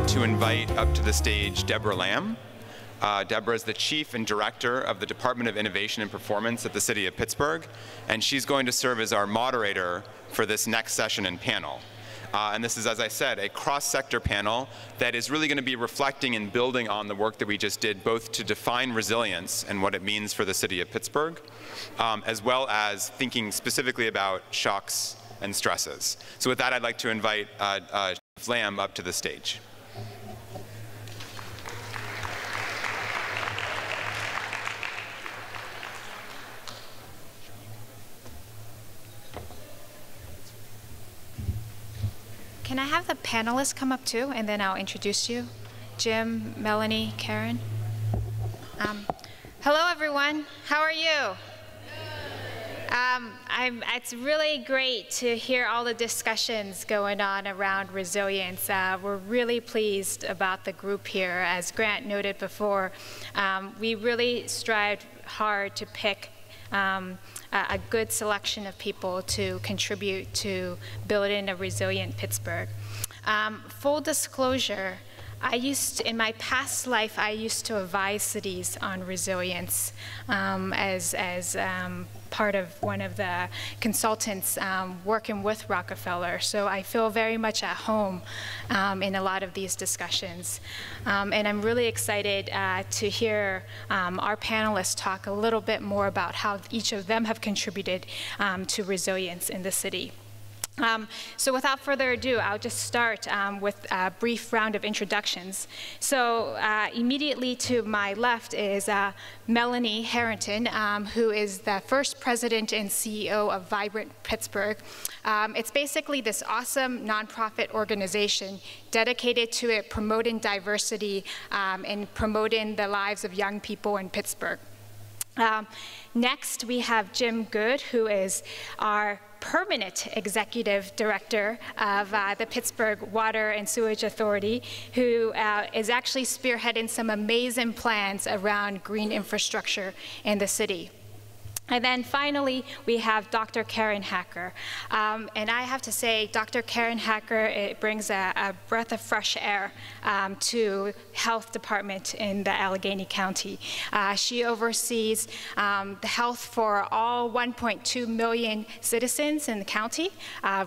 like to invite up to the stage Deborah Lamb. Deborah is the Chief and Director of the Department of Innovation and Performance at the City of Pittsburgh, and she's going to serve as our moderator for this next session and panel. And this is, as I said, a cross-sector panel that is really going to be reflecting and building on the work that we just did, both to define resilience and what it means for the City of Pittsburgh, as well as thinking specifically about shocks and stresses. So with that, I'd like to invite Chief Lamb up to the stage. Can I have the panelists come up too, and then I'll introduce you? Jim, Melanie, Karen. Hello, everyone. How are you? It's really great to hear all the discussions going on around resilience. We're really pleased about the group here. As Grant noted before, we really strived hard to pick a good selection of people to contribute to building a resilient Pittsburgh. Full disclosure, in my past life, I used to advise cities on resilience as part of one of the consultants working with Rockefeller. So I feel very much at home in a lot of these discussions. And I'm really excited to hear our panelists talk a little bit more about how each of them have contributed to resilience in the city. So without further ado, I'll just start with a brief round of introductions. So immediately to my left is Melanie Harrington, who is the first president and CEO of Vibrant Pittsburgh. It's basically this awesome nonprofit organization dedicated to promoting diversity and promoting the lives of young people in Pittsburgh. Next, we have Jim Good, who is our permanent executive director of the Pittsburgh Water and Sewage Authority, who is actually spearheading some amazing plans around green infrastructure in the city. And then finally, we have Dr. Karen Hacker. And I have to say, Dr. Karen Hacker, it brings a breath of fresh air to health department in the Allegheny County. She oversees the health for all 1.2 million citizens in the county,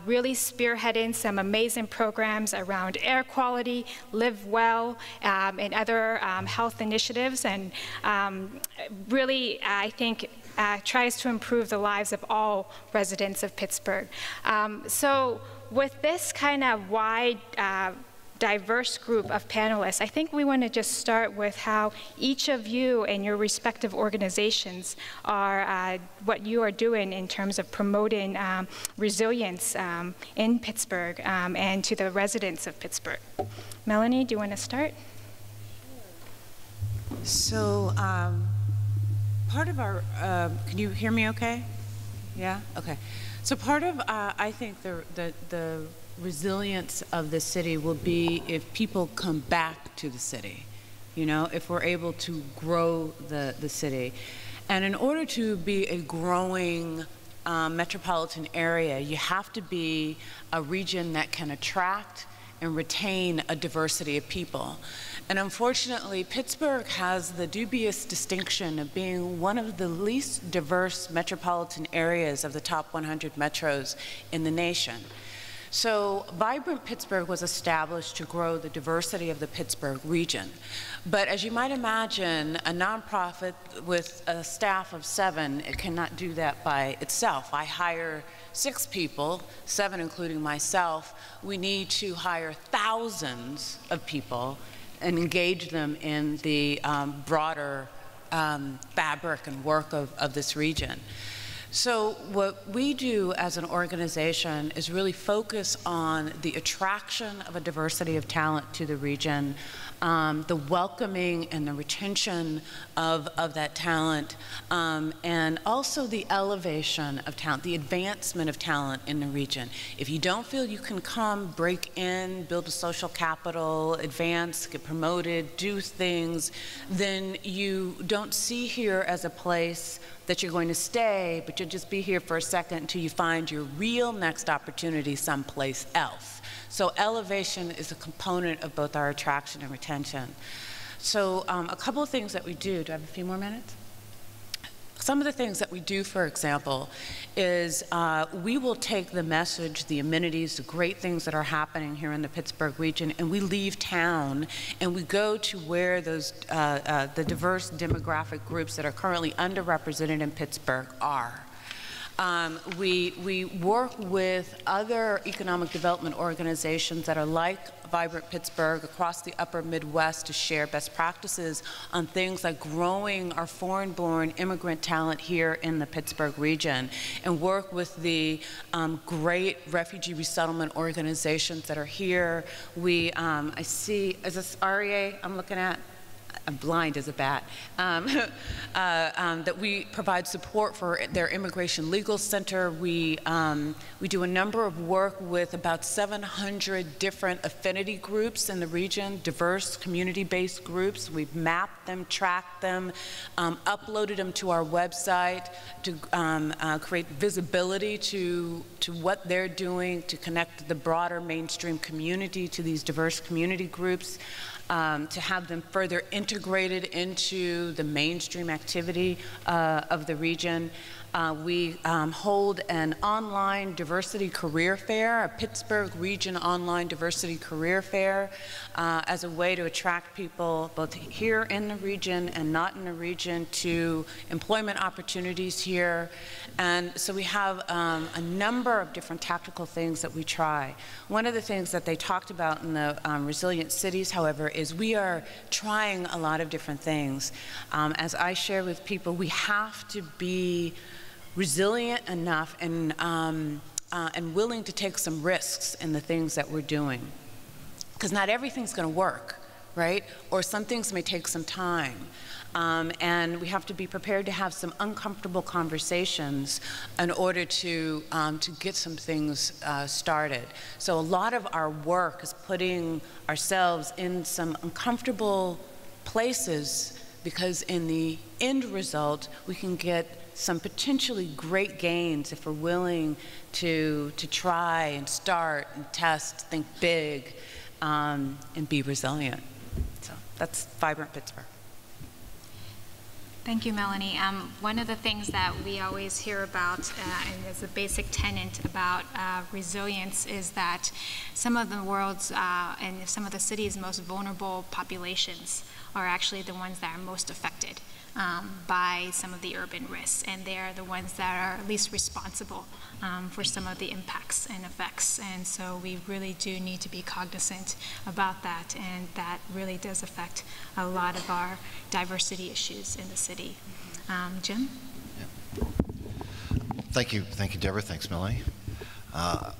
really spearheading some amazing programs around air quality, live well, and other health initiatives. And really, I think, tries to improve the lives of all residents of Pittsburgh. So with this kind of wide, diverse group of panelists, I think we want to just start with how each of you and your respective organizations are, what you are doing in terms of promoting resilience in Pittsburgh and to the residents of Pittsburgh. Melanie, do you want to start? So, part of our, can you hear me okay? Yeah? Okay. So part of, I think the resilience of the city will be if people come back to the city, you know, if we're able to grow the city. And in order to be a growing metropolitan area, you have to be a region that can attract and retain a diversity of people. And unfortunately, Pittsburgh has the dubious distinction of being one of the least diverse metropolitan areas of the top 100 metros in the nation. So Vibrant Pittsburgh was established to grow the diversity of the Pittsburgh region. But as you might imagine, a nonprofit with a staff of 7, it cannot do that by itself. I hire 6 people, 7 including myself. We need to hire thousands of people and engage them in the broader fabric and work of this region. So what we do as an organization is really focus on the attraction of a diversity of talent to the region, the welcoming and the retention of that talent, and also the elevation of talent, the advancement of talent in the region. If you don't feel you can come, break in, build a social capital, advance, get promoted, do things, then you don't see here as a place that you're going to stay, but you'll just be here for a second until you find your real next opportunity someplace else. So elevation is a component of both our attraction and retention. So a couple of things that we do. Do I have a few more minutes? Some of the things that we do, for example, is we will take the message, the amenities, the great things that are happening here in the Pittsburgh region, and we leave town and we go to where those the diverse demographic groups that are currently underrepresented in Pittsburgh are. We work with other economic development organizations that are like Vibrant Pittsburgh across the upper Midwest to share best practices on things like growing our foreign-born immigrant talent here in the Pittsburgh region, and work with the great refugee resettlement organizations that are here. I see, is this REA I'm looking at? I'm blind as a bat, that we provide support for their Immigration Legal Center. We do a number of work with about 700 different affinity groups in the region, diverse community-based groups. We've mapped them, tracked them, uploaded them to our website to create visibility to what they're doing, to connect the broader mainstream community to these diverse community groups. To have them further integrated into the mainstream activity of the region. We hold an online diversity career fair, a Pittsburgh Region Online Diversity Career Fair, as a way to attract people both here in the region and not in the region to employment opportunities here. And so we have a number of different tactical things that we try. One of the things that they talked about in the Resilient Cities, however, is we are trying a lot of different things. As I share with people, we have to be resilient enough and willing to take some risks in the things that we're doing. Because not everything's going to work, right? Or some things may take some time. And we have to be prepared to have some uncomfortable conversations in order to get some things started. So a lot of our work is putting ourselves in some uncomfortable places, because in the end result, we can get some potentially great gains if we're willing to try and start and test, think big, and be resilient. So that's Vibrant Pittsburgh. Thank you, Melanie. One of the things that we always hear about, and as a basic tenet about resilience, is that some of the world's and some of the city's most vulnerable populations are actually the ones that are most affected by some of the urban risks, and they are the ones that are least responsible for some of the impacts and effects. And so we really do need to be cognizant about that, and that really does affect a lot of our diversity issues in the city. Jim? Yeah. Thank you, Deborah. Thanks, Melanie. I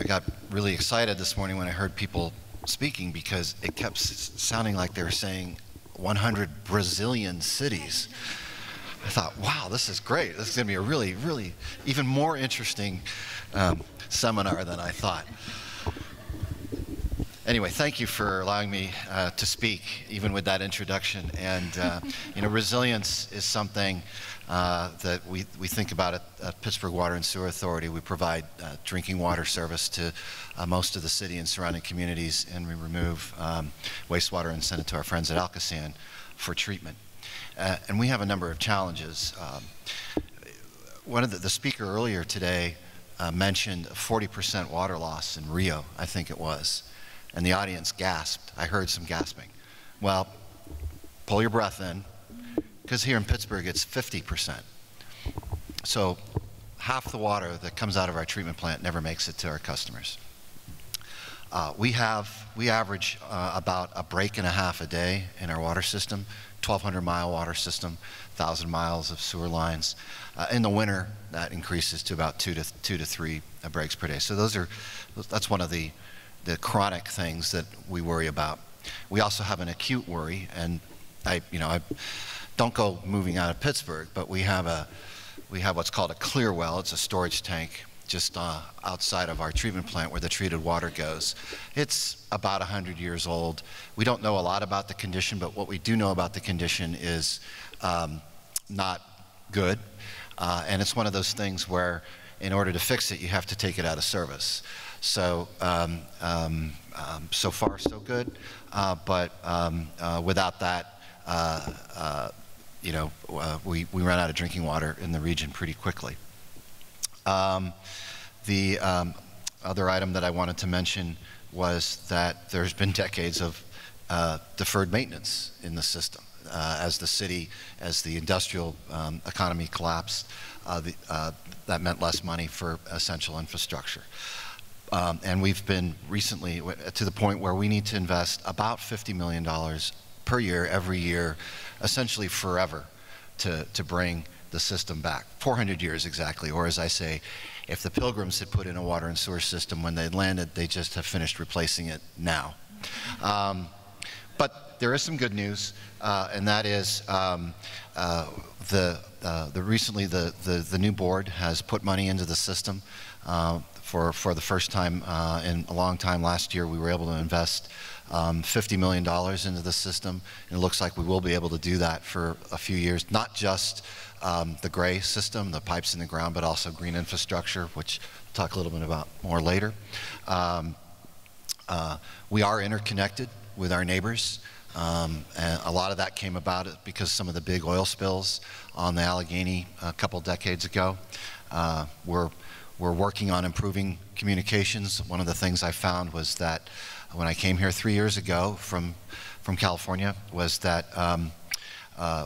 got really excited this morning when I heard people speaking, because it kept sounding like they were saying 100 Brazilian cities. I thought, wow, this is great. This is going to be a really, really even more interesting seminar than I thought. Anyway, thank you for allowing me to speak, even with that introduction. And you know, resilience is something that we think about at Pittsburgh Water and Sewer Authority. We provide drinking water service to most of the city and surrounding communities, and we remove wastewater and send it to our friends at Alcosan for treatment. And we have a number of challenges. One of the speaker earlier today mentioned 40% water loss in Rio, I think it was. And the audience gasped. I heard some gasping. Well, pull your breath in, because here in Pittsburgh it's 50%. So half the water that comes out of our treatment plant never makes it to our customers. We average about a break and a half a day in our water system, 1,200-mile water system, 1,000 miles of sewer lines. In the winter, that increases to about two to three breaks per day. So that's one of the chronic things that we worry about. We also have an acute worry, and I don't go moving out of Pittsburgh, but we have what's called a clear well. It's a storage tank just outside of our treatment plant where the treated water goes. It's about 100 years old. We don't know a lot about the condition, but what we do know about the condition is not good. And it's one of those things where in order to fix it, you have to take it out of service. So, so far so good, but without that, we run out of drinking water in the region pretty quickly. The other item that I wanted to mention was that there's been decades of deferred maintenance in the system. As the city, as the industrial economy collapsed, that meant less money for essential infrastructure. And we've been recently to the point where we need to invest about $50 million per year, every year, essentially forever, to bring the system back. 400 years exactly, or as I say, if the Pilgrims had put in a water and sewer system when they landed, they just have finished replacing it now. But there is some good news, and that is recently the new board has put money into the system for the first time in a long time. Last year we were able to invest $50 million into the system, and it looks like we will be able to do that for a few years, not just the gray system, the pipes in the ground, but also green infrastructure, which we'll talk a little bit about more later. We are interconnected with our neighbors, and a lot of that came about because some of the big oil spills on the Allegheny a couple decades ago. We're working on improving communications. One of the things I found was that when I came here 3 years ago from California was that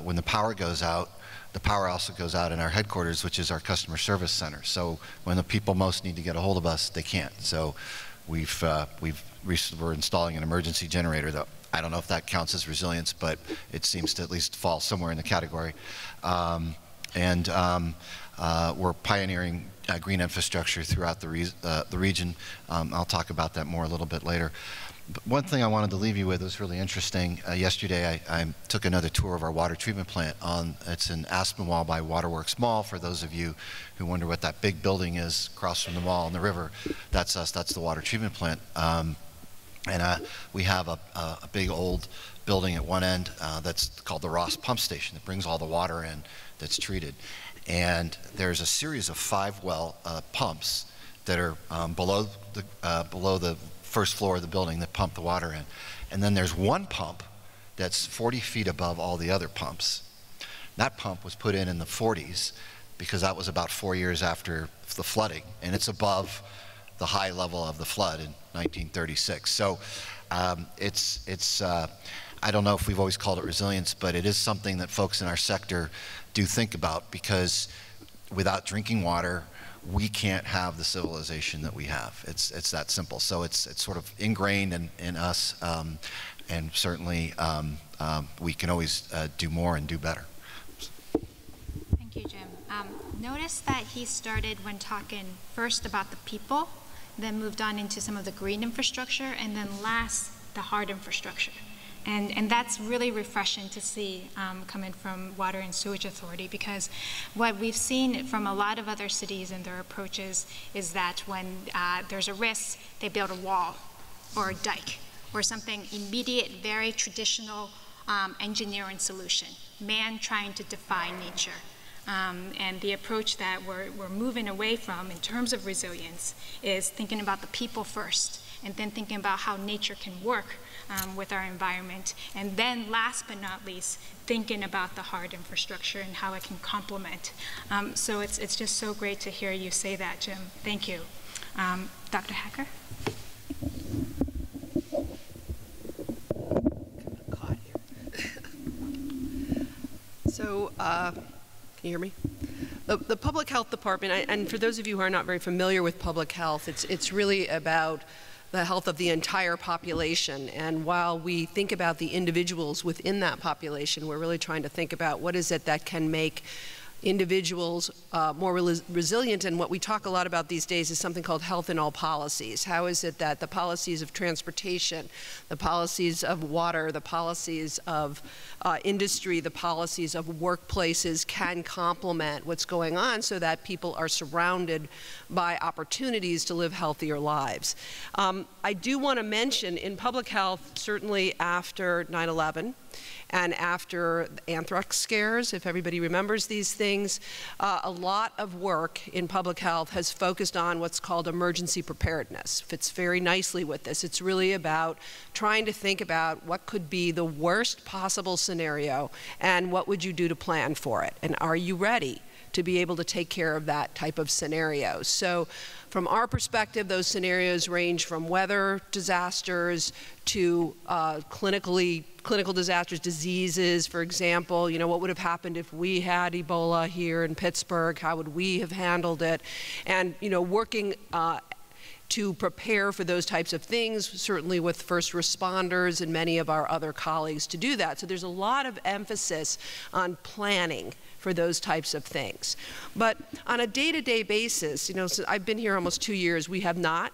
when the power goes out, the power also goes out in our headquarters, which is our customer service center. So when the people most need to get a hold of us, they can't. So we're installing an emergency generator, though. I don't know if that counts as resilience, but it seems to at least fall somewhere in the category. We're pioneering green infrastructure throughout the region. I'll talk about that more a little bit later. But one thing I wanted to leave you with was really interesting. Yesterday I took another tour of our water treatment plant. It's in Aspinwall by Waterworks Mall. For those of you who wonder what that big building is across from the mall and the river, that's us. That's the water treatment plant. We have a big old building at one end that's called the Ross Pump Station that brings all the water in that's treated. And there's a series of 5 well pumps that are below the first floor of the building that pump the water in. And then there's one pump that's 40 feet above all the other pumps. That pump was put in the 40s because that was about 4 years after the flooding, and it's above the high level of the flood in 1936. So I don't know if we've always called it resilience, but it is something that folks in our sector do think about, because without drinking water, we can't have the civilization that we have. It's that simple. So it's sort of ingrained in us, and certainly we can always do more and do better. Thank you, Jim. Notice that he started when talking first about the people, then moved on into some of the green infrastructure, and then last, the hard infrastructure. And that's really refreshing to see coming from Water and Sewage Authority, because what we've seen from a lot of other cities and their approaches is that when there's a risk, they build a wall or a dike or something immediate, very traditional engineering solution, man trying to defy nature. And the approach that we're moving away from in terms of resilience is thinking about the people first, and then thinking about how nature can work with our environment. And then last but not least, thinking about the hard infrastructure and how it can complement. So it's just so great to hear you say that, Jim. Thank you. Dr. Hacker? So, can you hear me? The Public Health Department, and for those of you who are not very familiar with public health, it's really about the health of the entire population. And while we think about the individuals within that population, we're really trying to think about what is it that can make individuals more resilient. And what we talk a lot about these days is something called health in all policies. How is it that the policies of transportation, the policies of water, the policies of industry, the policies of workplaces can complement what's going on so that people are surrounded by opportunities to live healthier lives. I do want to mention in public health, certainly after 9/11, and after anthrax scares, if everybody remembers these things, a lot of work in public health has focused on what's called emergency preparedness. Fits very nicely with this. It's really about trying to think about what could be the worst possible scenario and what would you do to plan for it, and are you ready to be able to take care of that type of scenario. So from our perspective, those scenarios range from weather disasters to clinical disasters, diseases, for example. You know, what would have happened if we had Ebola here in Pittsburgh? How would we have handled it? And, you know, working to prepare for those types of things, certainly with first responders and many of our other colleagues to do that. So there's a lot of emphasis on planning for those types of things. But on a day-to-day basis, you know, so I've been here almost 2 years, we have not.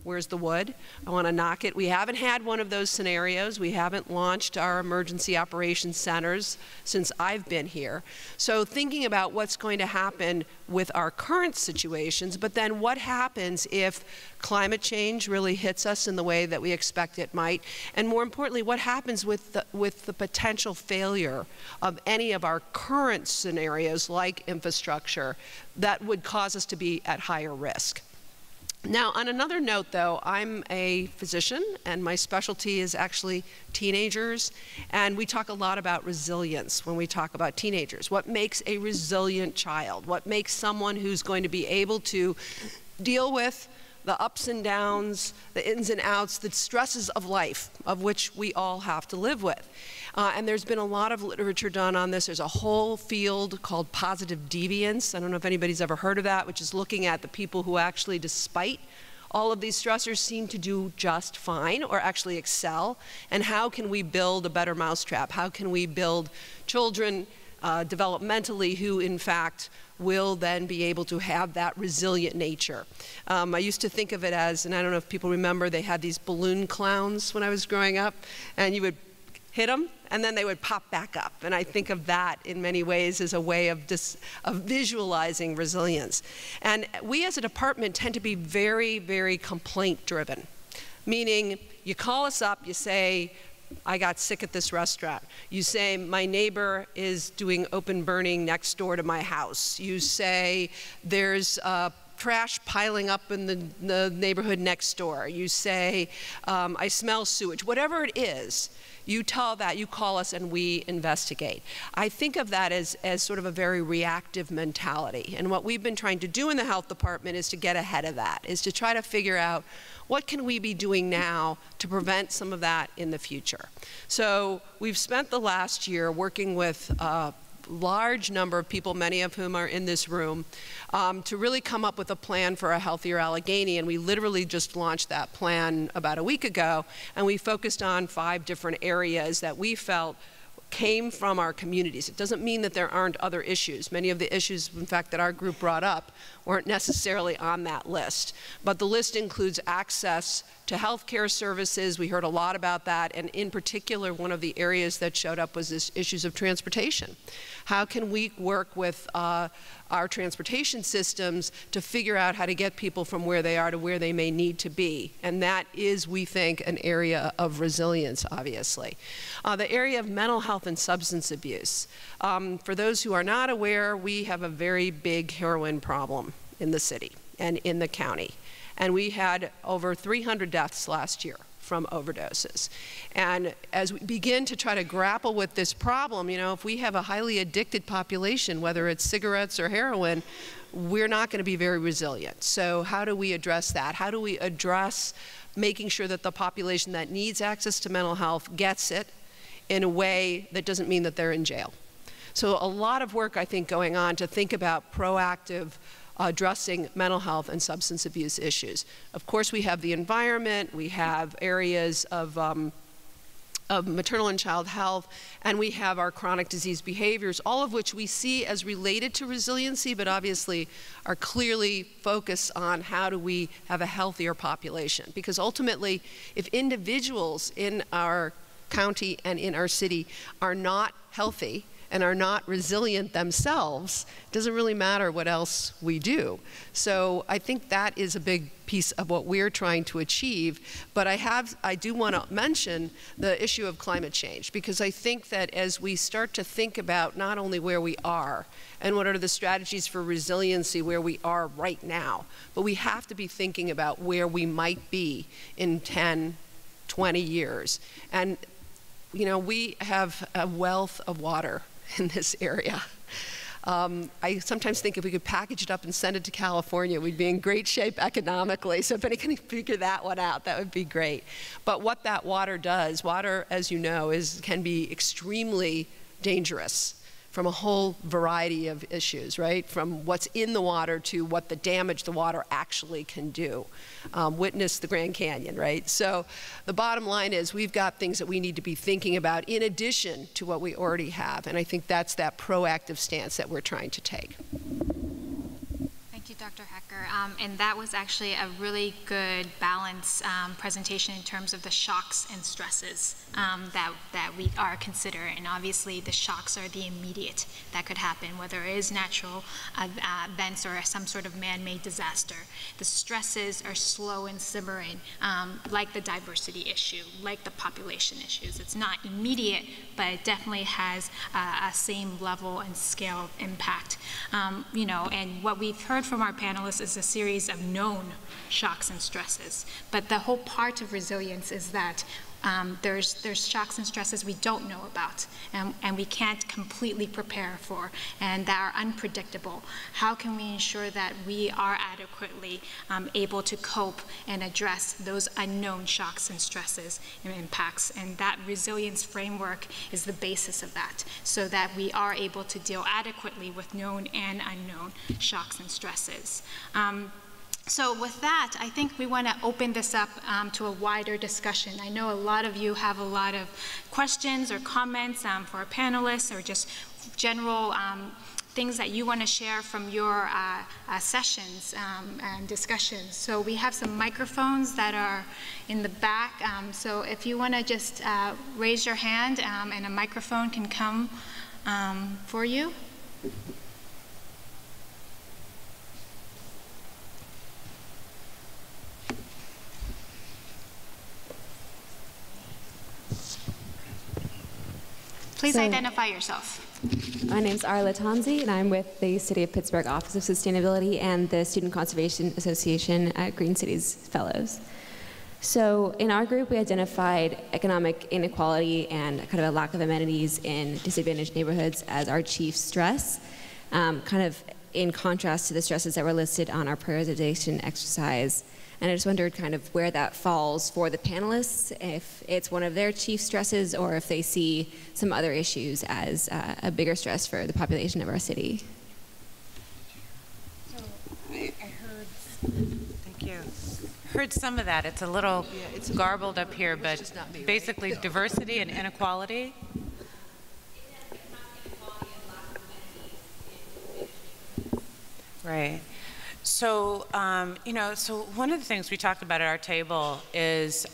Where's the wood? I want to knock it. We haven't had one of those scenarios. We haven't launched our emergency operations centers since I've been here. So thinking about what's going to happen with our current situations, but then what happens if climate change really hits us in the way that we expect it might, and more importantly, what happens with the potential failure of any of our current scenarios like infrastructure that would cause us to be at higher risk. Now, on another note, though, I'm a physician, and my specialty is actually teenagers, and we talk a lot about resilience when we talk about teenagers. What makes a resilient child? What makes someone who's going to be able to deal with the ups and downs, the ins and outs, the stresses of life, of which we all have to live with? And there's been a lot of literature done on this. There's a whole field called positive deviance. I don't know if anybody's ever heard of that, which is looking at the people who actually, despite all of these stressors, seem to do just fine or actually excel. And how can we build a better mousetrap? How can we build children developmentally who, in fact, will then be able to have that resilient nature? I used to think of it as, and I don't know if people remember, they had these balloon clowns when I was growing up, and you would hit them, and then they would pop back up. And I think of that in many ways as a way of visualizing resilience. And we as a department tend to be very, very complaint-driven, meaning you call us up, you say, I got sick at this restaurant. You say, my neighbor is doing open burning next door to my house. You say, there's trash piling up in the neighborhood next door. You say, I smell sewage. Whatever it is, you tell that, you call us, and we investigate. I think of that as sort of a very reactive mentality. And what we've been trying to do in the health department is to get ahead of that, is to try to figure out what can we be doing now to prevent some of that in the future. So we've spent the last year working with large number of people, many of whom are in this room, to really come up with a plan for a healthier Allegheny. And we literally just launched that plan about a week ago, and we focused on 5 different areas that we felt came from our communities. It doesn't mean that there aren't other issues. Many of the issues, in fact, that our group brought up weren't necessarily on that list. But the list includes access to health care services. We heard a lot about that. And in particular, one of the areas that showed up was this issues of transportation. How can we work with our transportation systems to figure out how to get people from where they are to where they may need to be? And that is, we think, an area of resilience, obviously. The area of mental health and substance abuse. For those who are not aware, we have a very big heroin problem in the city and in the county. And we had over 300 deaths last year from overdoses. And as we begin to try to grapple with this problem, you know, if we have a highly addicted population, whether it's cigarettes or heroin, we're not going to be very resilient. So how do we address that? How do we address making sure that the population that needs access to mental health gets it in a way that doesn't mean that they're in jail? So a lot of work, I think, going on to think about proactive addressing mental health and substance abuse issues. Of course, we have the environment, we have areas of of maternal and child health, and we have our chronic disease behaviors, all of which we see as related to resiliency, but obviously are clearly focused on how do we have a healthier population. Because ultimately, if individuals in our county and in our city are not healthy and are not resilient themselves, it doesn't really matter what else we do. So I think that is a big piece of what we're trying to achieve. But I do want to mention the issue of climate change, because I think that as we start to think about not only where we are and what are the strategies for resiliency where we are right now, but we have to be thinking about where we might be in 10, 20 years. And you know, we have a wealth of water in this area. I sometimes think if we could package it up and send it to California, we'd be in great shape economically. So if anybody can figure that one out, that would be great. But what that water does, water, as you know, can be extremely dangerous from a whole variety of issues, right? From what's in the water to what the damage the water actually can do. Witness the Grand Canyon, right? So the bottom line is we've got things that we need to be thinking about in addition to what we already have. And I think that's that proactive stance that we're trying to take. Thank you, Dr. Hecker. And that was actually a really good balanced presentation in terms of the shocks and stresses that we are considering. And obviously, the shocks are the immediate that could happen, whether it is natural events or some sort of man-made disaster. The stresses are slow and simmering, like the diversity issue, like the population issues. It's not immediate, but it definitely has a same level and scale of impact. You know, and what we've heard from our panelists is a series of known shocks and stresses. But the whole part of resilience is that there's shocks and stresses we don't know about and we can't completely prepare for and that are unpredictable. How can we ensure that we are adequately able to cope and address those unknown shocks and stresses and impacts? And that resilience framework is the basis of that, so that we are able to deal adequately with known and unknown shocks and stresses. So with that, I think we want to open this up to a wider discussion. I know a lot of you have a lot of questions or comments for our panelists, or just general things that you want to share from your sessions and discussions. So we have some microphones that are in the back. So if you want to just raise your hand and a microphone can come for you. Please identify yourself. My name's Arla Tanzi, and I'm with the City of Pittsburgh Office of Sustainability and the Student Conservation Association at Green Cities Fellows. So in our group, we identified economic inequality and kind of a lack of amenities in disadvantaged neighborhoods as our chief stress, kind of in contrast to the stresses that were listed on our prioritization exercise. And I just wondered kind of where that falls for the panelists, if it's one of their chief stresses or if they see some other issues as a bigger stress for the population of our city. So I heard, thank you. Heard some of that. It's a little garbled up here, but basically diversity and inequality. Right. So, you know, so one of the things we talked about at our table is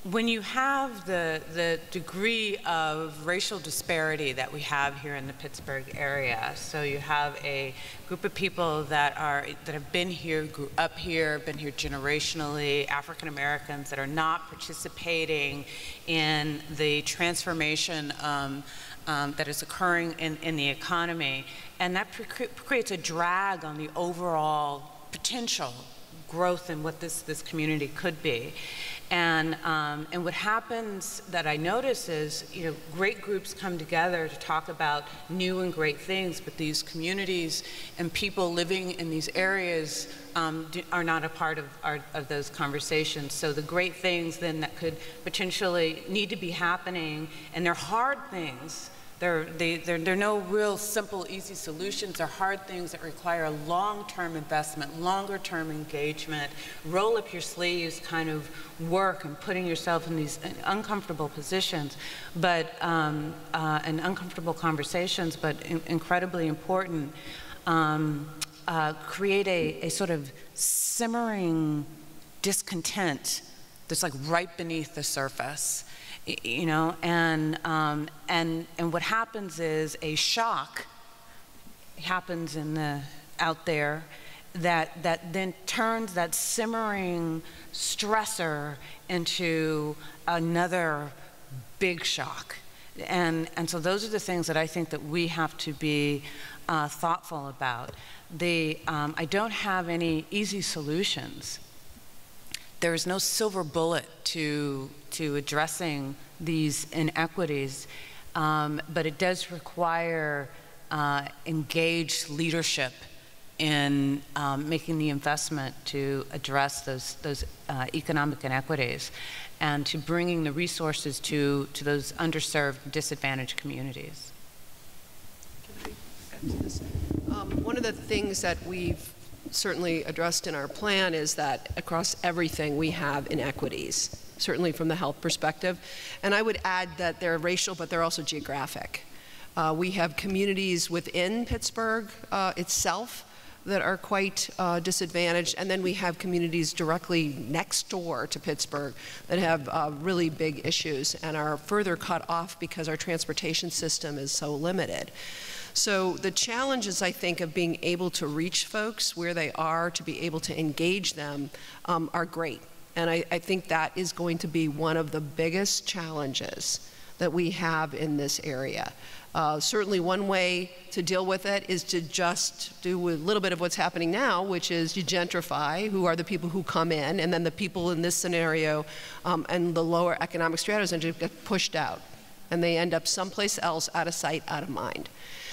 when you have the degree of racial disparity that we have here in the Pittsburgh area, so you have a group of people that have been here, grew up here, been here generationally, African Americans that are not participating in the transformation that is occurring in the economy, and that creates a drag on the overall potential growth in what this community could be. And what happens that I notice is, you know, great groups come together to talk about new and great things, but these communities and people living in these areas are not a part of those conversations. So the great things then that could potentially need to be happening, and they're hard things, There are no real simple, easy solutions. They're hard things that require long-term investment, longer-term engagement, roll up your sleeves kind of work and putting yourself in these uncomfortable positions, but and uncomfortable conversations, but incredibly important. Create a sort of simmering discontent that's like right beneath the surface. You know, and what happens is a shock happens out there that then turns that simmering stressor into another big shock, and so those are the things that I think that we have to be thoughtful about. I don't have any easy solutions. There is no silver bullet to addressing these inequities, but it does require engaged leadership in making the investment to address those economic inequities and to bringing the resources to those underserved, disadvantaged communities. One of the things that we've certainly addressed in our plan is that across everything we have inequities, certainly from the health perspective. And I would add that they're racial, but they're also geographic. We have communities within Pittsburgh itself that are quite disadvantaged, and then we have communities directly next door to Pittsburgh that have really big issues and are further cut off because our transportation system is so limited. So the challenges, I think, of being able to reach folks where they are, to be able to engage them, are great. And I think that is going to be one of the biggest challenges that we have in this area. Certainly one way to deal with it is to just do a little bit of what's happening now, which is you gentrify, who are the people who come in, and then the people in this scenario and the lower economic stratas and just get pushed out. And they end up someplace else, out of sight, out of mind.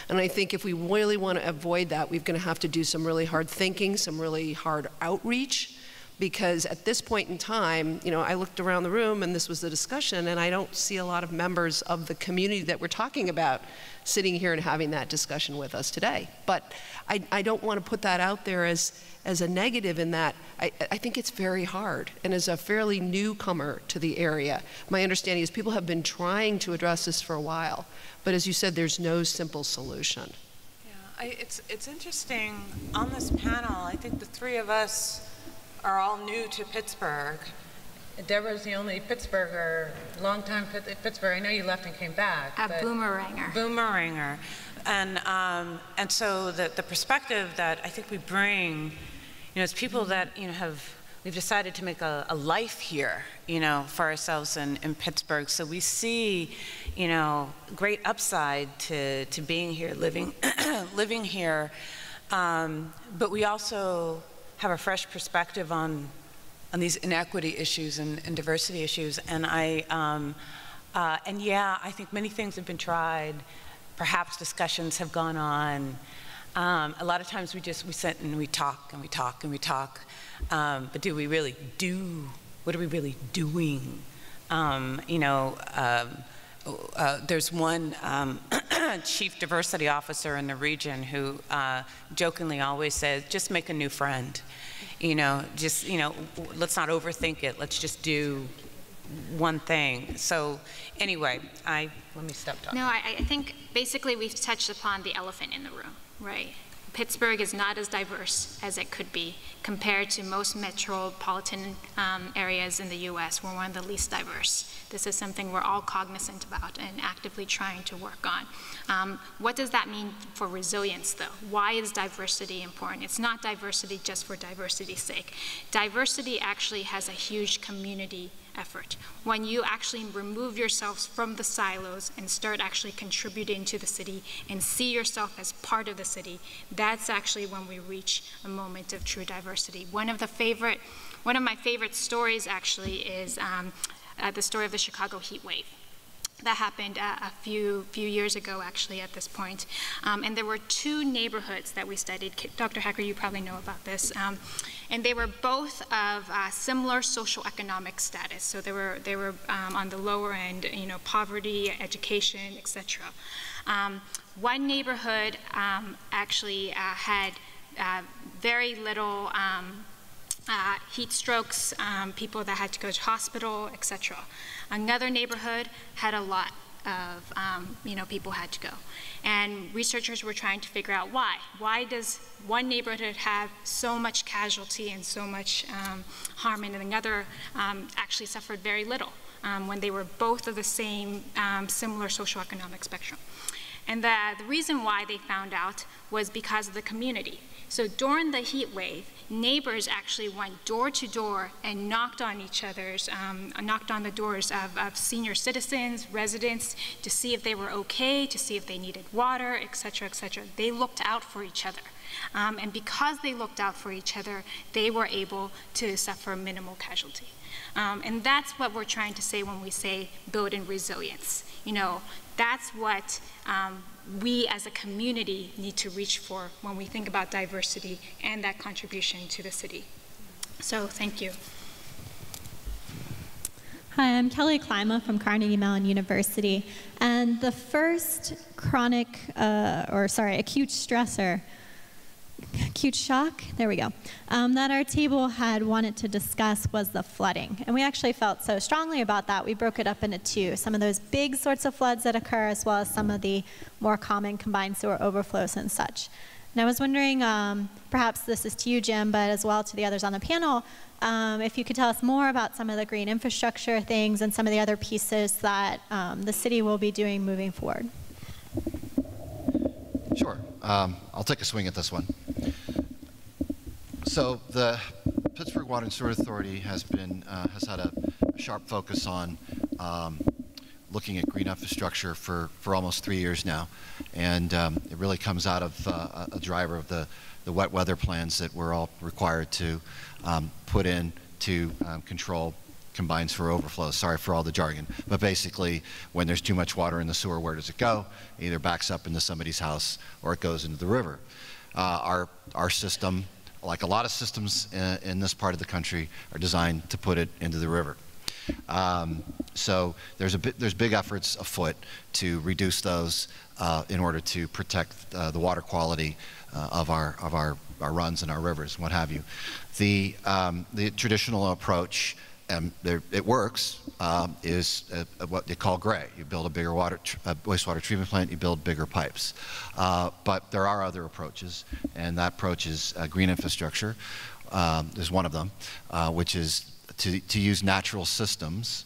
And I think if we really want to avoid that, we're going to have to do some really hard thinking, some really hard outreach, because at this point in time, you know, I looked around the room and this was the discussion, and I don't see a lot of members of the community that we're talking about sitting here and having that discussion with us today. But I don't want to put that out there as a negative in that I think it's very hard. And as a fairly newcomer to the area, my understanding is people have been trying to address this for a while. But as you said, there's no simple solution. Yeah, it's interesting. On this panel, I think the three of us are all new to Pittsburgh. Deborah's the only Pittsburgher, longtime Pittsburgh. I know you left and came back. A boomeranger. Boomeranger. And so the perspective that I think we bring, you know, as people that, you know, we've decided to make a life here, you know, for ourselves in Pittsburgh. So we see, you know, great upside to being here, living here. But we also have a fresh perspective on these inequity issues and diversity issues. And yeah, I think many things have been tried. Perhaps discussions have gone on. A lot of times we sit and we talk and we talk and we talk. But do we really do? What are we really doing? You know, there's one chief diversity officer in the region who jokingly always says, just make a new friend. You know, just, you know, let's not overthink it. Let's just do one thing. So anyway, let me stop talking. No, I think basically we've touched upon the elephant in the room, right? Pittsburgh is not as diverse as it could be compared to most metropolitan areas in the U.S. We're one of the least diverse. This is something we're all cognizant about and actively trying to work on. What does that mean for resilience, though? Why is diversity important? It's not diversity just for diversity's sake. Diversity actually has a huge community effort. When you actually remove yourselves from the silos and start actually contributing to the city and see yourself as part of the city, that's actually when we reach a moment of true diversity. One of my favorite stories actually is the story of the Chicago Heatwave. That happened a few years ago, actually, at this point. And there were two neighborhoods that we studied. Dr. Hacker, you probably know about this. And they were both of similar social economic status. So they were on the lower end, you know, poverty, education, etc. One neighborhood actually had very little heat strokes, people that had to go to hospital, etc. Another neighborhood had a lot of people had to go. And researchers were trying to figure out why. Why does one neighborhood have so much casualty and so much harm, and another actually suffered very little when they were both of the same similar socioeconomic spectrum? And the reason why they found out was because of the community. So during the heat wave, neighbors actually went door to door and knocked on each other's, knocked on the doors of senior citizens, residents, to see if they were okay, to see if they needed water, et cetera, et cetera. They looked out for each other. And because they looked out for each other, they were able to suffer minimal casualty. And that's what we're trying to say when we say build in resilience. That's what we as a community need to reach for when we think about diversity and that contribution to the city. So thank you. Hi, I'm Kelly Klima from Carnegie Mellon University. And the first acute shock, there we go, that our table had wanted to discuss was the flooding. And we actually felt so strongly about that, we broke it up into two. Some of those big sorts of floods that occur, as well as some of the more common combined sewer overflows and such. And I was wondering, perhaps this is to you, Jim, but as well to the others on the panel, if you could tell us more about some of the green infrastructure things and some of the other pieces that the city will be doing moving forward. Sure. I'll take a swing at this one. So the Pittsburgh Water and Sewer Authority has had a sharp focus on looking at green infrastructure for almost 3 years now, and it really comes out of a driver of the wet weather plans that we're all required to put in to control combines for overflows. Sorry for all the jargon, but basically when there's too much water in the sewer, where does it go? It either backs up into somebody's house or it goes into the river. Our system, like a lot of systems in this part of the country, are designed to put it into the river. So there's big efforts afoot to reduce those in order to protect the water quality of our runs and our rivers, what have you. The traditional approach, it works, is what they call gray. You build a bigger wastewater treatment plant, you build bigger pipes. But there are other approaches, and that approach is green infrastructure. Is one of them, which is to use natural systems,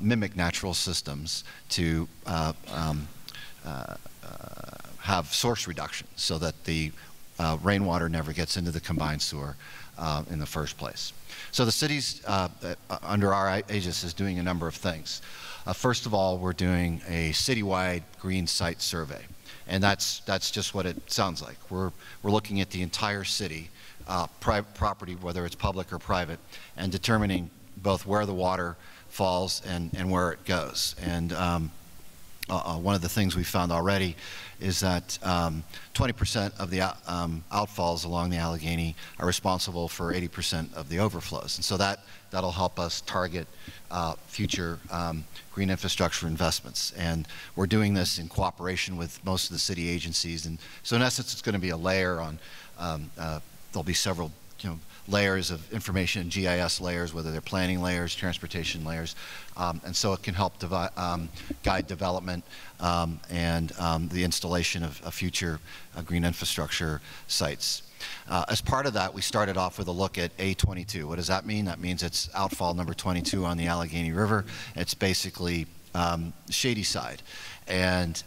mimic natural systems to have source reduction so that the rainwater never gets into the combined sewer in the first place. So the city's, under our aegis, is doing a number of things. First of all, we're doing a citywide green site survey, and that's just what it sounds like. We're looking at the entire city, property, whether it's public or private, and determining both where the water falls and where it goes. And one of the things we found already is that 20% of the outfalls along the Allegheny are responsible for 80% of the overflows. And so that'll help us target future green infrastructure investments. And we're doing this in cooperation with most of the city agencies. And so in essence, it's going to be a layer on, there'll be several layers of information, GIS layers, whether they're planning layers, transportation layers, and so it can help guide development and the installation of future green infrastructure sites. As part of that, we started off with a look at A22. What does that mean? That means it's outfall number 22 on the Allegheny River. It's basically shady side. And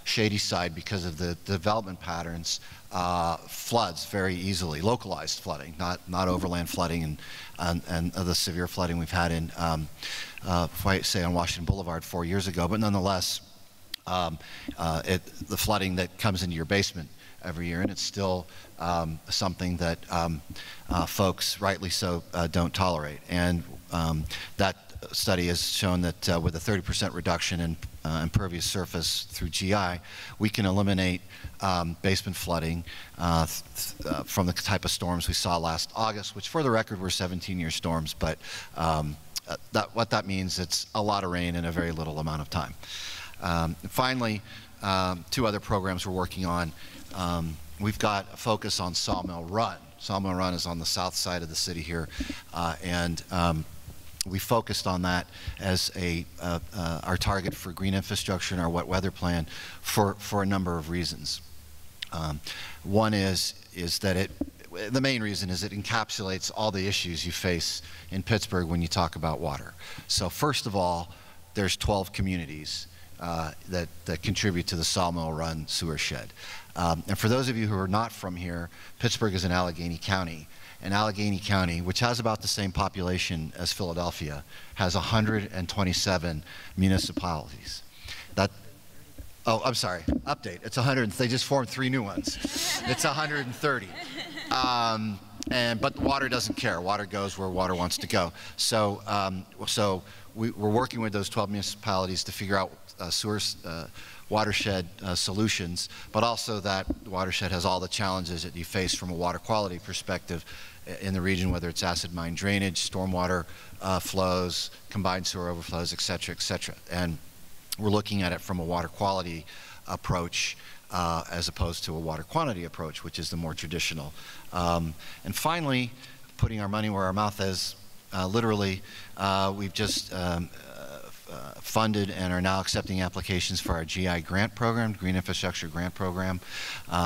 shady side, because of the development patterns, floods very easily, localized flooding, not overland flooding and the severe flooding we've had in, say, on Washington Boulevard 4 years ago. But nonetheless, the flooding that comes into your basement every year, and it's still something that folks, rightly so, don't tolerate. And that study has shown that with a 30% reduction in impervious surface through GI, we can eliminate basement flooding from the type of storms we saw last August, which for the record were 17-year storms, but what that means, it's a lot of rain in a very little amount of time. Finally, two other programs we're working on. We've got a focus on Sawmill Run. Sawmill Run is on the south side of the city here, and we focused on that as our target for green infrastructure and our wet weather plan for a number of reasons. One is that the main reason is it encapsulates all the issues you face in Pittsburgh when you talk about water. So first of all, there's 12 communities that contribute to the Sawmill Run sewer shed. And for those of you who are not from here, Pittsburgh is in Allegheny County. And Allegheny County, which has about the same population as Philadelphia, has 127 municipalities. Oh, I'm sorry, update. It's 100, they just formed 3 new ones. It's 130. But water doesn't care. Water goes where water wants to go. So, we're working with those 12 municipalities to figure out watershed solutions, but also that the watershed has all the challenges that you face from a water quality perspective in the region, whether it's acid mine drainage, stormwater flows, combined sewer overflows, et cetera, et cetera. And we're looking at it from a water quality approach as opposed to a water quantity approach, which is the more traditional. And finally, putting our money where our mouth is, literally, we've just funded and are now accepting applications for our GI grant program, Green Infrastructure Grant Program.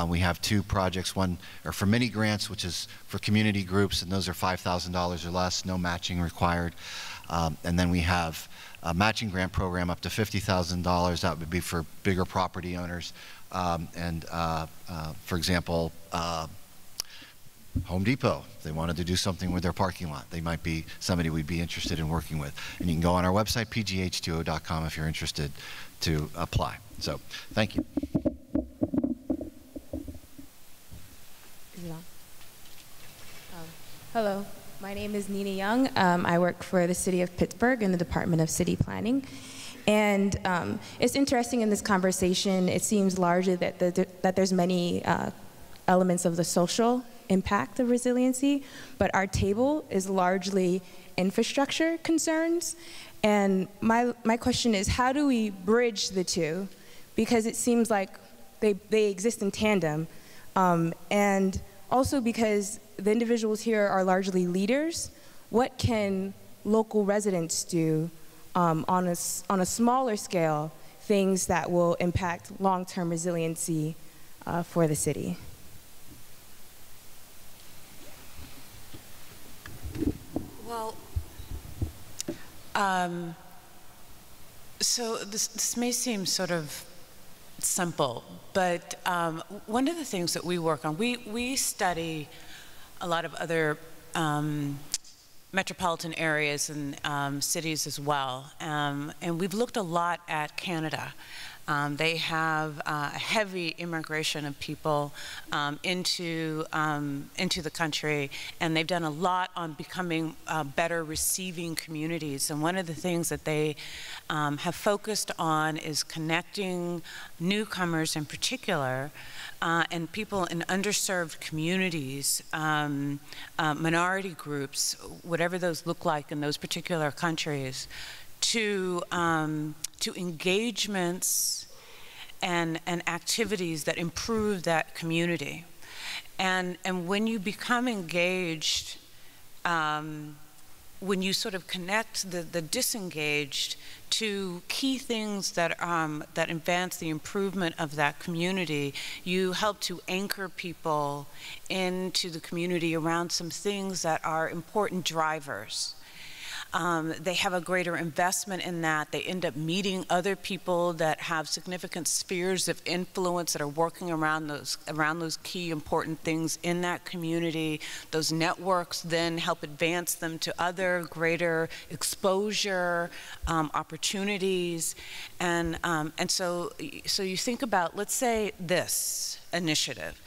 We have 2 projects. One are for mini grants, which is for community groups, and those are $5,000 or less, no matching required. And then we have a matching grant program up to $50,000. That would be for bigger property owners. For example, Home Depot, if they wanted to do something with their parking lot, they might be somebody we'd be interested in working with. And you can go on our website, pgh2o.com, if you're interested to apply. So, thank you. Is it on? Hello, my name is Nina Young. I work for the City of Pittsburgh in the Department of City Planning. And it's interesting in this conversation, it seems largely that there's many elements of the social impact of resiliency, but our table is largely infrastructure concerns. And my question is, how do we bridge the two? Because it seems like they exist in tandem. And also because the individuals here are largely leaders, what can local residents do on a smaller scale, things that will impact long-term resiliency for the city? Well, so this may seem sort of simple, but one of the things that we work on, we study a lot of other metropolitan areas and cities as well, and we've looked a lot at Canada. They have a heavy immigration of people into the country, and they've done a lot on becoming better receiving communities. And one of the things that they have focused on is connecting newcomers in particular and people in underserved communities, minority groups, whatever those look like in those particular countries, to engagements and activities that improve that community. And when you become engaged, when you sort of connect the disengaged to key things that advance the improvement of that community, you help to anchor people into the community around some things that are important drivers. They have a greater investment in that. They end up meeting other people that have significant spheres of influence that are working around those key important things in that community. Those networks then help advance them to other greater exposure opportunities. And so you think about, let's say this initiative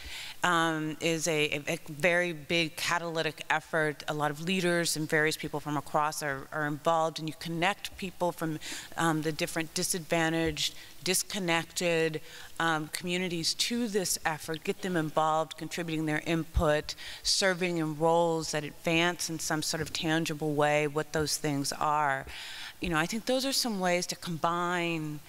is a very big catalytic effort. A lot of leaders and various people from across are involved, and you connect people from the different disadvantaged, disconnected communities to this effort, get them involved, contributing their input, serving in roles that advance in some sort of tangible way what those things are. You know, I think those are some ways to combine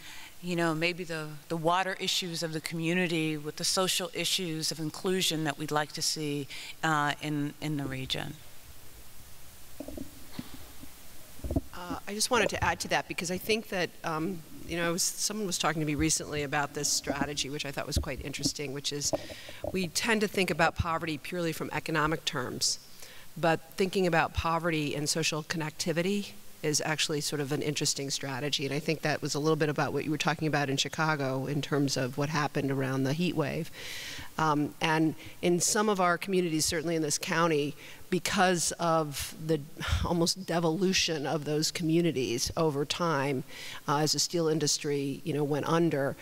you know, maybe the water issues of the community with the social issues of inclusion that we'd like to see in the region. I just wanted to add to that because I think that, you know, someone was talking to me recently about this strategy, which I thought was quite interesting, which is we tend to think about poverty purely from economic terms, but thinking about poverty and social connectivity is actually sort of an interesting strategy. And I think that was a little bit about what you were talking about in Chicago in terms of what happened around the heat wave. And in some of our communities, certainly in this county, because of the almost devolution of those communities over time, as the steel industry, you know, went under,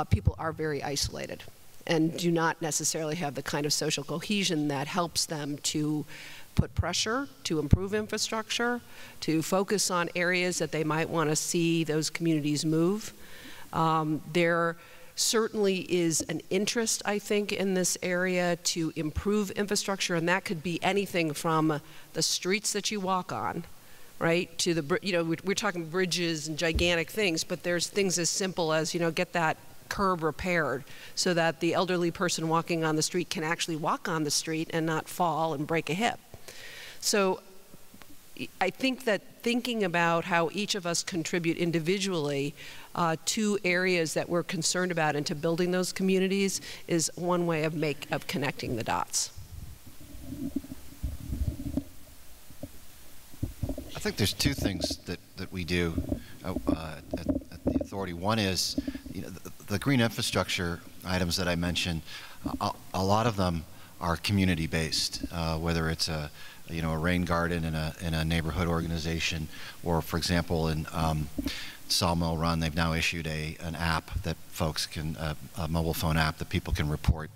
people are very isolated and do not necessarily have the kind of social cohesion that helps them to put pressure to improve infrastructure, to focus on areas that they might want to see those communities move. There certainly is an interest, I think, in this area to improve infrastructure, and that could be anything from the streets that you walk on, right, to the, you know, we're talking bridges and gigantic things, but there's things as simple as, you know, get that curb repaired so that the elderly person walking on the street can actually walk on the street and not fall and break a hip. So I think that thinking about how each of us contribute individually to areas that we're concerned about and to building those communities is one way of connecting the dots. I think there's two things that we do at the authority. One is, you know, the green infrastructure items that I mentioned. A lot of them are community-based, whether it's a rain garden in a neighborhood organization, or, for example, in Sawmill Run, they've now issued an app that folks can, a mobile phone app that people can report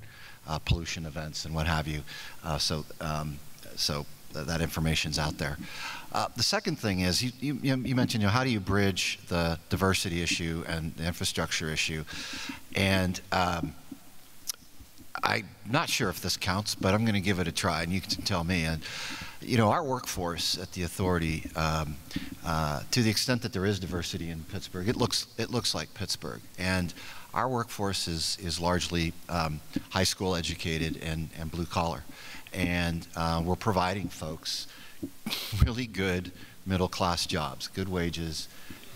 pollution events and what have you. So that information's out there. The second thing is, you mentioned, you know, how do you bridge the diversity issue and the infrastructure issue? And I'm not sure if this counts, but I'm going to give it a try, and you can tell me. And you know, our workforce at the authority, to the extent that there is diversity in Pittsburgh, it looks like Pittsburgh, and our workforce is largely high school educated and blue collar, and we're providing folks really good middle class jobs, good wages,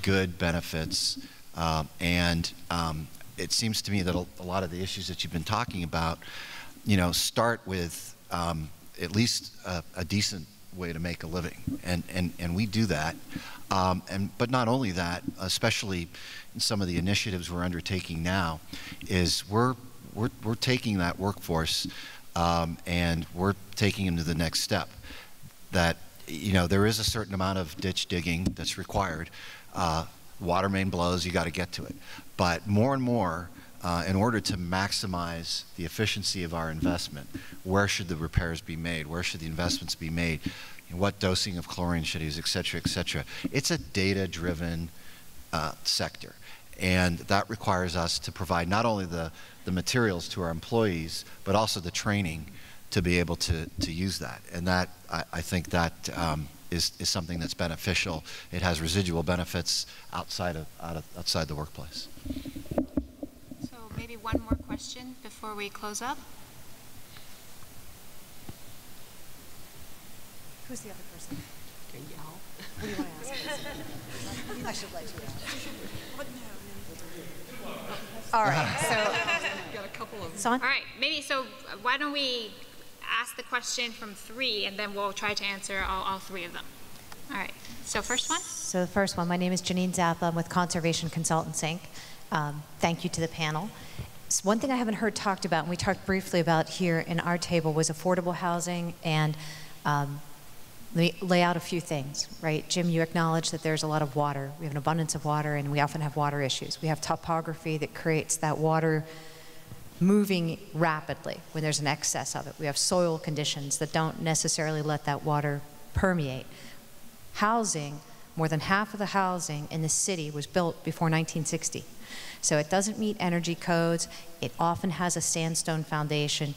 good benefits, and it seems to me that a lot of the issues that you've been talking about, you know, start with at least a decent way to make a living, and we do that. But not only that, especially in some of the initiatives we're undertaking now, is we're taking that workforce and we're taking them to the next step. That, you know, there is a certain amount of ditch digging that's required. Water main blows, you got to get to it. But more and more, in order to maximize the efficiency of our investment, where should the repairs be made? Where should the investments be made? What dosing of chlorine should use, et cetera, et cetera. It's a data-driven sector. And that requires us to provide not only the materials to our employees, but also the training to be able to use that. And that, I think that is something that's beneficial. It has residual benefits outside the workplace. So maybe one more question before we close up. Who's the other person? Can you yell? What do you want to ask? I should let you ask. All right, so Got a couple of. Son? All right, maybe so. Why don't we ask the question from three, and then we'll try to answer all three of them. All right. So first one. So the first one. My name is Janine Zappa. I'm with Conservation Consultants Inc. Thank you to the panel. So one thing I haven't heard talked about, and we talked briefly about here in our table, was affordable housing. And let me lay out a few things, right? Jim, you acknowledged that there's a lot of water. We have an abundance of water, and we often have water issues. We have topography that creates that water moving rapidly when there's an excess of it. We have soil conditions that don't necessarily let that water permeate. Housing, more than half of the housing in the city was built before 1960. So it doesn't meet energy codes. It often has a sandstone foundation.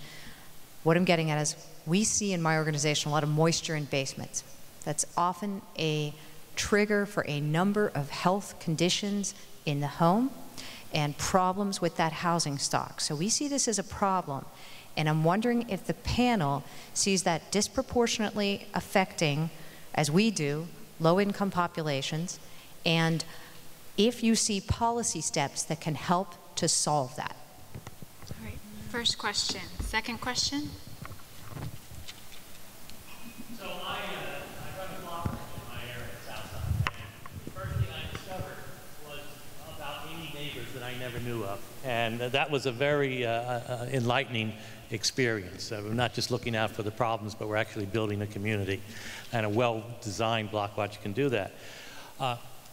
What I'm getting at is we see in my organization a lot of moisture in basements. That's often a trigger for a number of health conditions in the home. and problems with that housing stock. So we see this as a problem, and I'm wondering if the panel sees that disproportionately affecting, as we do, low-income populations, and if you see policy steps that can help to solve that. All right, first question. Second question? So I run a block in my area, Southside, and the first thing I discovered was about any neighbors that I never knew of. And that was a very enlightening experience. We're not just looking out for the problems, but we're actually building a community. And a well-designed block watch can do that.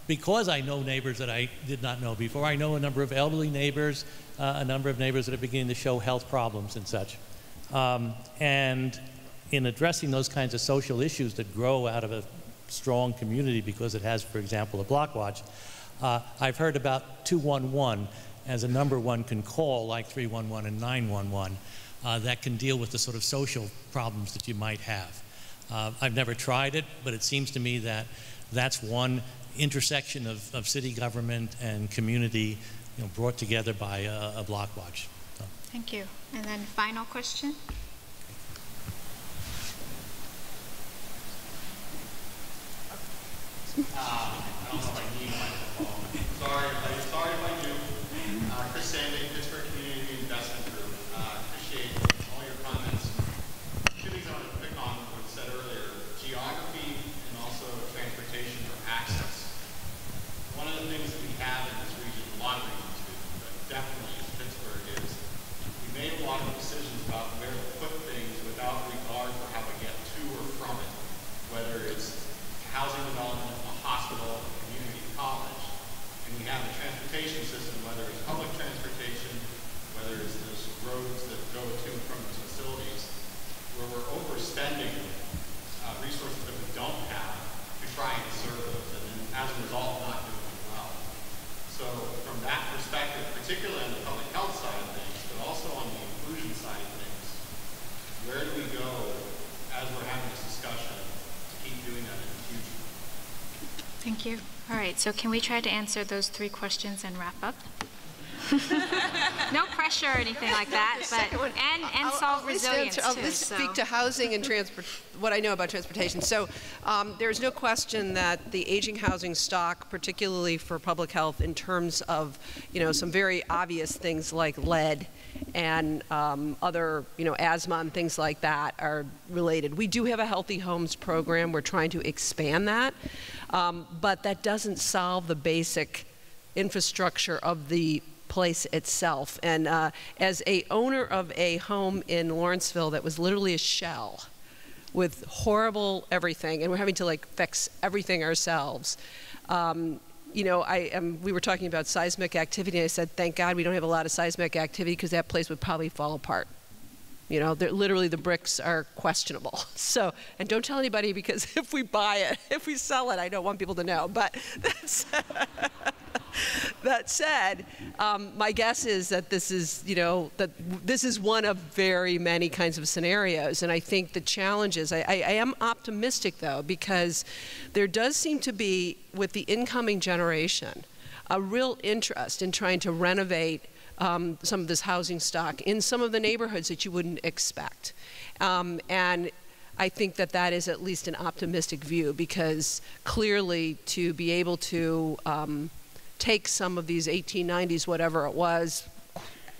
Because I know neighbors that I did not know before, I know a number of elderly neighbors, a number of neighbors that are beginning to show health problems and such. And in addressing those kinds of social issues that grow out of a strong community because it has, for example, a block watch, I've heard about 211 as a number one can call, like 311 and 911, that can deal with the sort of social problems that you might have. I've never tried it, but it seems to me that that's one intersection of city government and community, brought together by a block watch. So. Thank you. And then final question? I don't know if I need a microphone. Sorry if I do. Chris Sandy, Pittsburgh Community Investment Group. Appreciate all your comments. Two things I want to pick on what you said earlier: geography and also transportation or access. One of the things that we have in this region, a lot of regions do, but definitely in Pittsburgh, is we made a lot of decisions about where to put things without regard for how we get to or from it, whether it's housing development, a hospital, a community college. And we have a transportation system, whether it's public transportation, whether it's those roads that go to and from these facilities, where we're overspending resources that we don't have to try and serve those, and then as a result, not doing it well. So from that perspective, particularly on the public health side of things, but also on the inclusion side of things, where do we go as we're having this discussion to keep doing that in the future? Thank you. All right, so can we try to answer those 3 questions and wrap up? No pressure or anything like that, but and solve resilience too. I'll speak to housing and what I know about transportation. So there's no question that the aging housing stock, particularly for public health, in terms of some very obvious things like lead and other asthma and things like that are related. We do have a Healthy Homes program. We're trying to expand that, but that doesn't solve the basic infrastructure of the place itself. And as a owner of a home in Lawrenceville that was literally a shell with horrible everything, and we're having to fix everything ourselves. We were talking about seismic activity, and I said, thank God we don't have a lot of seismic activity because that place would probably fall apart. Literally the bricks are questionable. So, and don't tell anybody, because if we buy it, if we sell it, I don't want people to know. But that said, my guess is that this is, this is one of very many kinds of scenarios. And I think the challenge is, I am optimistic though, because there does seem to be, with the incoming generation, a real interest in trying to renovate some of this housing stock in some of the neighborhoods that you wouldn't expect. And I think that that is at least an optimistic view, because clearly to be able to take some of these 1890s, whatever it was,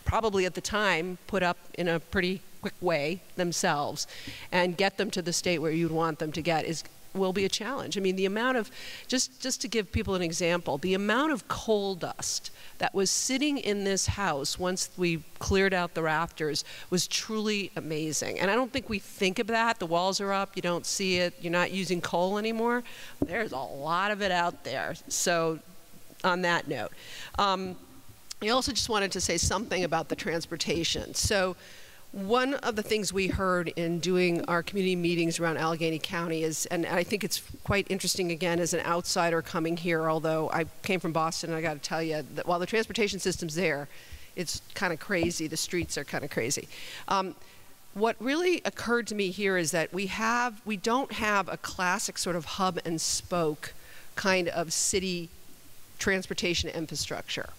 probably at the time put up in a pretty quick way themselves, and get them to the state where you'd want them to get will be a challenge. I mean, the amount of, just to give people an example, the amount of coal dust that was sitting in this house once we cleared out the rafters was truly amazing. And I don't think we think of that. The walls are up, you don't see it, you're not using coal anymore. There's a lot of it out there. So on that note, I also just wanted to say something about the transportation. So one of the things we heard in doing our community meetings around Allegheny County is, and I think it's quite interesting again as an outsider coming here, although I came from Boston, and I got to tell you that while the transportation system's there, it's kind of crazy. The streets are kind of crazy. What really occurred to me here is that we don't have a classic sort of hub and spoke kind of city transportation infrastructure.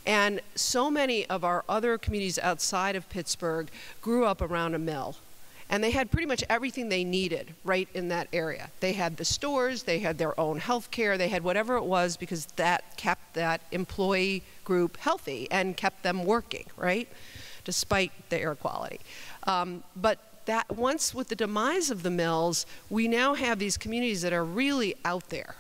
And so many of our other communities outside of Pittsburgh grew up around a mill. And they had pretty much everything they needed right in that area. They had the stores, they had their own health care, they had whatever it was, because that kept that employee group healthy and kept them working, right? Despite the air quality. But that once with the demise of the mills, we now have these communities that are really out there.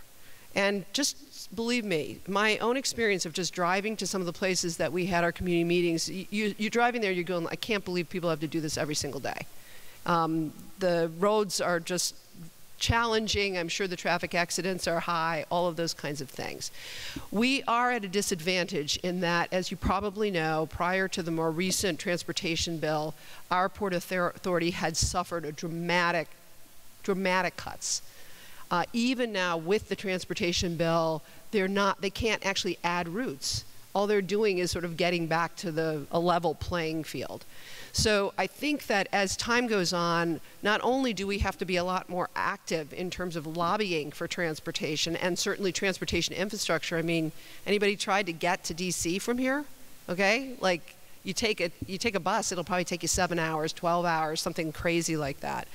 And just believe me, my own experience of just driving to some of the places that we had our community meetings, you're driving there, you're going, I can't believe people have to do this every single day. The roads are just challenging. I'm sure the traffic accidents are high, all of those kinds of things. We are at a disadvantage in that, as you probably know, prior to the more recent transportation bill, our Port Authority had suffered a dramatic cuts. Even now with the transportation bill, they can't actually add routes. All they're doing is sort of getting back to a level playing field. So I think that as time goes on, not only do we have to be a lot more active in terms of lobbying for transportation and certainly transportation infrastructure. I mean, anybody tried to get to DC from here? Okay, like you take a bus, it'll probably take you 7 hours, 12 hours, something crazy like that.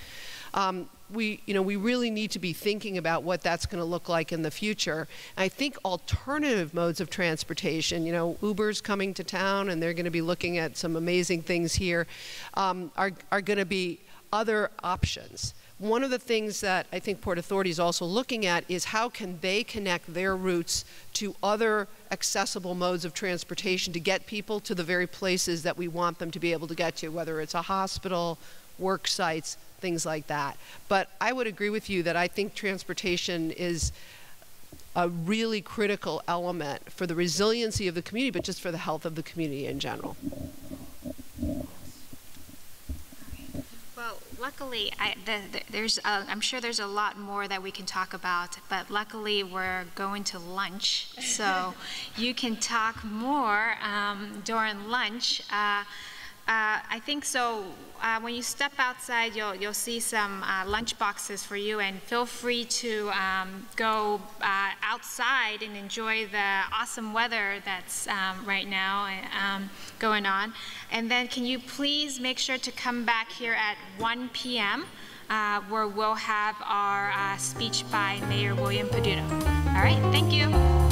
We really need to be thinking about what that's going to look like in the future. And I think alternative modes of transportation, Uber's coming to town and they're going to be looking at some amazing things here, are going to be other options. One of the things that I think Port Authority is also looking at is how can they connect their routes to other accessible modes of transportation to get people to the very places that we want them to be able to get to, whether it's a hospital, work sites, things like that. But I would agree with you that I think transportation is a really critical element for the resiliency of the community, but just for the health of the community in general. Well, luckily, I'm sure there's a lot more that we can talk about, but luckily we're going to lunch, so you can talk more during lunch. I think so. When you step outside, you'll see some lunch boxes for you, and feel free to go outside and enjoy the awesome weather that's right now going on. And then can you please make sure to come back here at 1 p.m. Where we'll have our speech by Mayor William Peduto. All right, thank you.